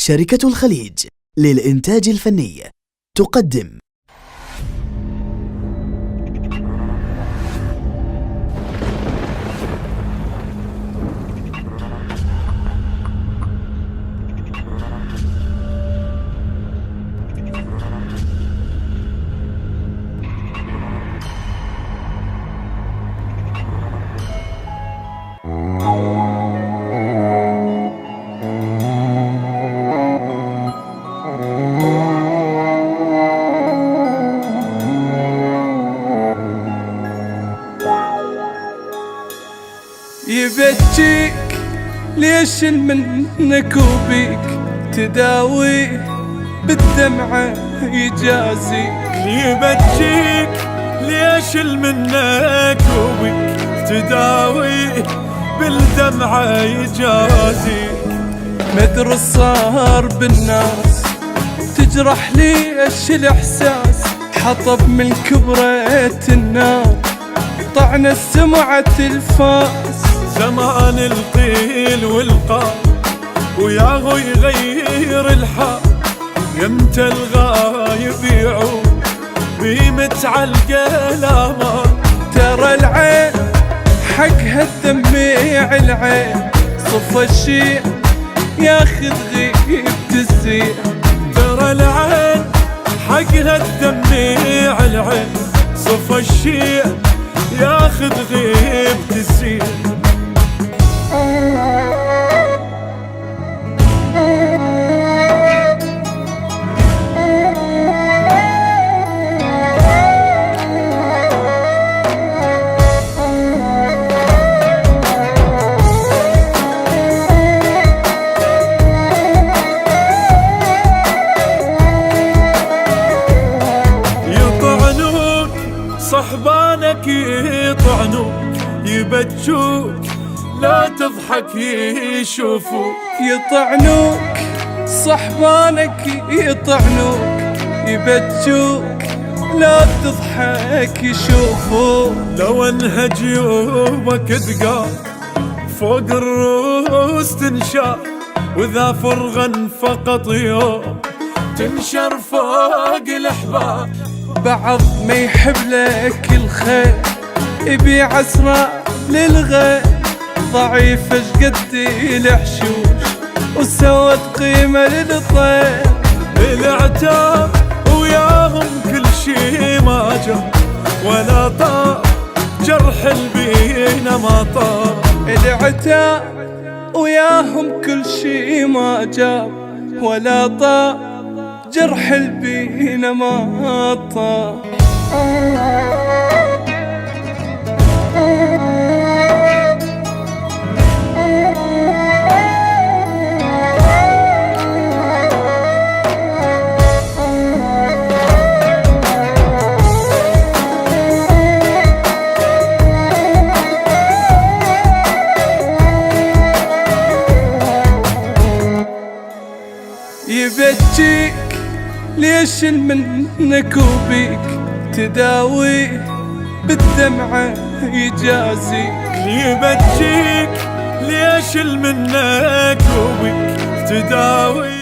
شركة الخليج للإنتاج الفني تقدم يبجيك ليش منك وبيك تداوي بالدمعة يجازيك. يبجيك ليش منك وبيك تداوي بالدمعة يجازيك. مدري صار بالناس تجرح ليش الإحساس حطب من كبرة النار طعن السمعة الفاس. زمان القيل والقال وياهو يغير الحال يمتى الغايب يعود بيمت عالقلامات. ترى العين حقها الدميع العين صف الشيع ياخذ غيبة الزين. ترى العين حقها الدميع العين صف الشيع ياخذ غيبة الزين. يطعنوك صحبانك يطعنوك يبجوك لا تضحك يشوفوك. يطعنوك صحبانك يطعنوك يبجوك لا تضحك يشوفوك. لو انهج يومك دقار فوق الرؤوس تنشر واذا فرغا فقط يوم تنشر فوق الاحباب. بعض ما يحب لك الخير يبيع اسرار للغير ضعيف اشقد الحشوش وسوت قيمة للطير. العتاب وياهم كل شي ما جاب ولا طار جرح البينا ما طار. العتاب وياهم كل شي ما جاب ولا طار جرح البينا ما طار. يبجيك ليش منك وبيك تداوي بالدمعة يجازيك. يبجيك ليش منك وبيك تداوي